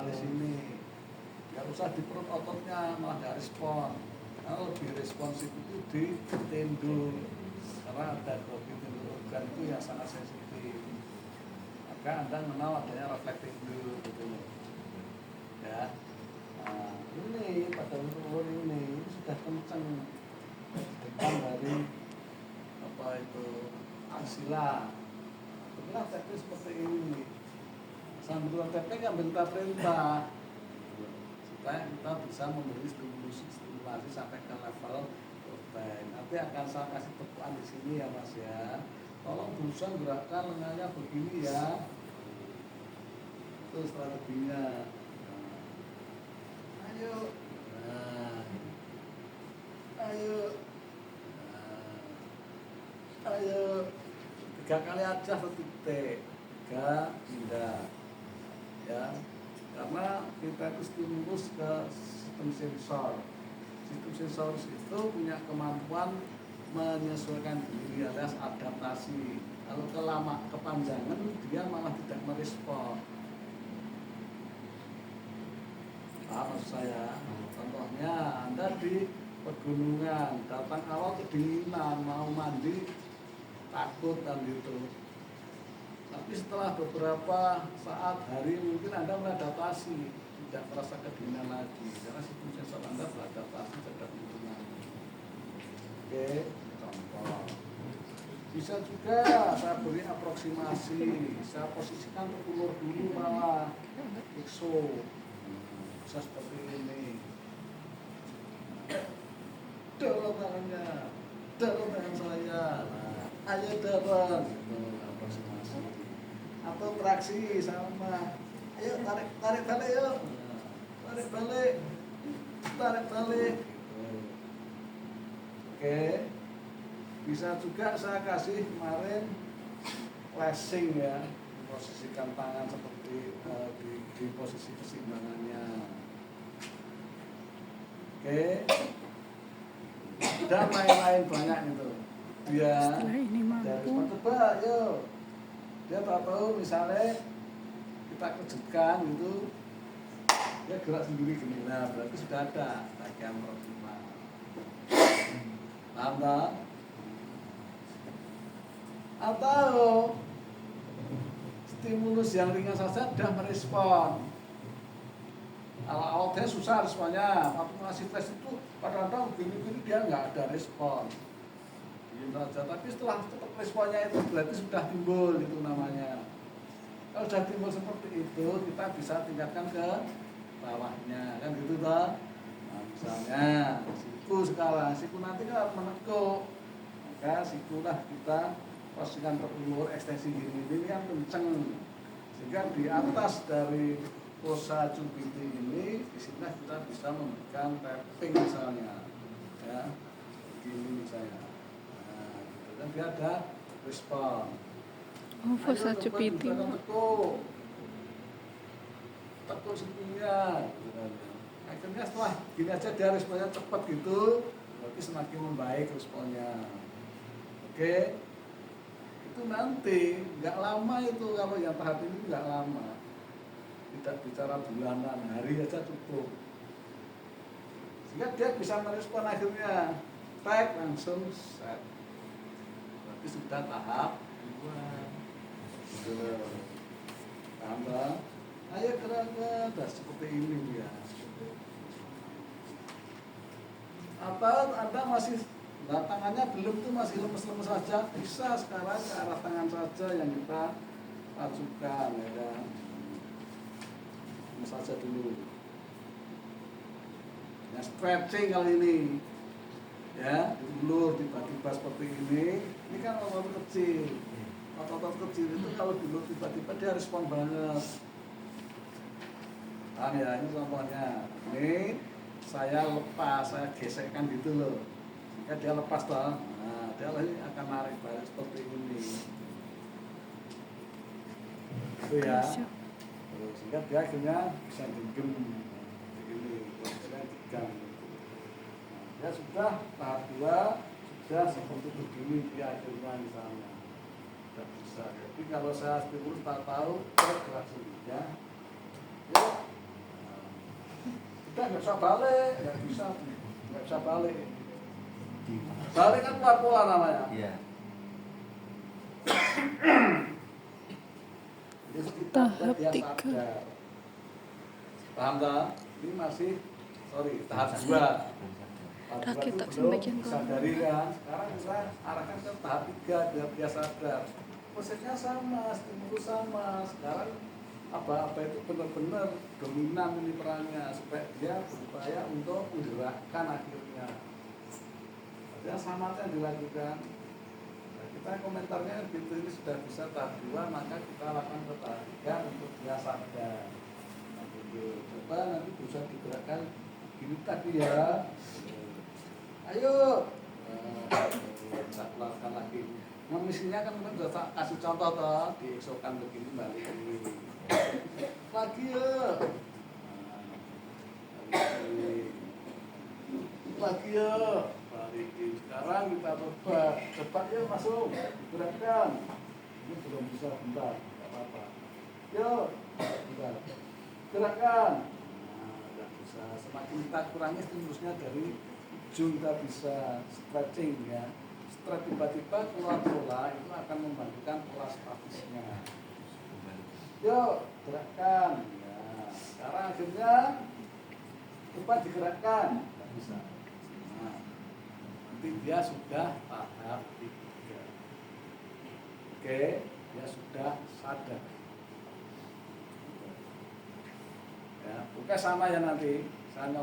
di sini. Nggak usah di perut ototnya, malah nggak respon. Kalau lebih responsif itu di tendul, karena ada tendul organ itu yang sangat sensitif. Maka Anda mengenal adanya refleks tendul gitu loh. Ya. Nah, ini pada ulur ini sudah kencang depan dari apa itu aksila. Itulah teknik seperti ini. Sambil teknik ambil kita perintah supaya kita bisa memberi stimulasi sampai ke level protein. Nanti akan saya kasih tepuan di sini ya Mas ya. Tolong berusaha gerakan lengannya begini ya. Itu strateginya. Ayo. Nah. Ayo. Nah. Ayo. 3 kali aja titik. 3 pindah. Ya. Karena kita itu stimulus ke sistem sensor. Sistem sensor itu punya kemampuan menyesuaikan diri alias adaptasi. Kalau kepanjangan dia malah tidak merespon. Paham maksud saya? Contohnya Anda di pegunungan, datang awal kedinginan, mau mandi takut kan gitu. Tapi setelah beberapa saat hari mungkin Anda beradaptasi, tidak merasa kedinginan lagi karena sistem sensor Anda beradaptasi terhadap lingkungan. Oke, contoh. Bisa juga saya beri aproksimasi, saya posisikan ulur dulu malah ikso, bisa seperti ini. Dorong tangannya, dorong tangan saya, nah, ayo dorong, gitu, aproksimasi. Atau traksi sama, ayo tarik balik yuk, tarik balik. Oke, bisa juga saya kasih kemarin flashing ya, posisikan tangan seperti di posisi keseimbangannya. Oke, dan lain-lain banyak itu. Dia dari coba yuk. Dia tahu misalnya kita kejutkan gitu, dia gerak sendiri gini, nah berarti sudah ada bagian proksimal. Paham tak? Atau stimulus yang ringan saja sudah merespon. Awalnya susah responnya, waktu ngasih tes itu kadang-kadang begini-begini dia nggak ada respon. Saja. Tapi setelah cepat responnya itu berarti sudah timbul itu namanya. Kalau sudah timbul seperti itu kita bisa tingkatkan ke bawahnya kan gitu toh. Nah, misalnya siku sekarang, siku nanti kan harus menekuk, maka sikulah kita posisikan terulur ekstensi ini kan kenceng sehingga di atas dari fossa cubiti ini disinilah kita bisa memberikan tapping misalnya ya begini misalnya. Dan dia ada respon. Fossa cubiti. Tekuk sikunya. Akhirnya setelah gini aja dia responnya cepat gitu, berarti semakin membaik responnya. Oke, itu nanti nggak lama itu kalau yang tahap ini nggak lama. Tidak bicara bulanan, hari aja cukup. Sehingga dia bisa merespon akhirnya, tag langsung set. Sudah tahap 2 tambah ayo gerak seperti ini ya. Atau Anda masih tangannya belum tuh masih lemes-lemes saja, bisa sekarang ke arah tangan saja yang kita ajukan ya kan. Lemes saja dulu ya, stretching kali ini ya, diulur tiba-tiba seperti ini kan otot kecil. Otot kecil itu kalau diulur tiba-tiba dia respon banget. Paham ya, ini contohnya. Ini saya lepas, saya gesekkan gitu loh. Jika dia lepas toh, nah dia lagi akan narik balik seperti ini. Itu ya. Sehingga dia akhirnya bisa genggam begini, posisinya genggam. Ya sudah tahap 2 sudah seperti begini dia akhirnya misalnya tidak bisa. Jadi kalau saya stimulus tak tahu gerak sendiri ya. Udah nggak bisa balik, nggak bisa balik. Balik kan keluar pola namanya. Iya. Tahap Dia 3. sadar. Paham tak? Ini masih, tahap 2. Rakit tak belum sampai jam sadari kan. Sekarang kita arahkan ke tahap 3 biar dia sadar. Prosesnya sama, stimulus sama. Sekarang apa itu benar-benar dominan ini perannya supaya dia berupaya untuk menggerakkan akhirnya. Yang sama yang dilakukan. Nah, kita komentarnya gitu, ini sudah bisa tahap 2, maka kita lakukan ke tahap 3 untuk dia sadar. Nah, gitu. Coba nanti bisa digerakkan gini tadi ya. Ayo, kita lakukan lagi. Nah, misinya kan kita sudah kasih contoh toh, dieksokan begini balik ini. Lagi ya. Lagi ya. Balikin. Sekarang kita coba ya masuk, gerakkan. Ini belum bisa, bentar, tidak apa-apa. Yuk, bentar. Gerakkan. Nah, tidak bisa. Semakin kita kurangi stimulusnya dari ujung, kita bisa stretching ya. Stretch tiba-tiba keluar pola itu akan membantukan pola statisnya. Yuk, gerakkan. Ya, sekarang akhirnya coba digerakkan. Tidak bisa. Nah, nanti dia sudah tahap 3. Oke, dia sudah sadar. Ya, bukan sama ya nanti. Saya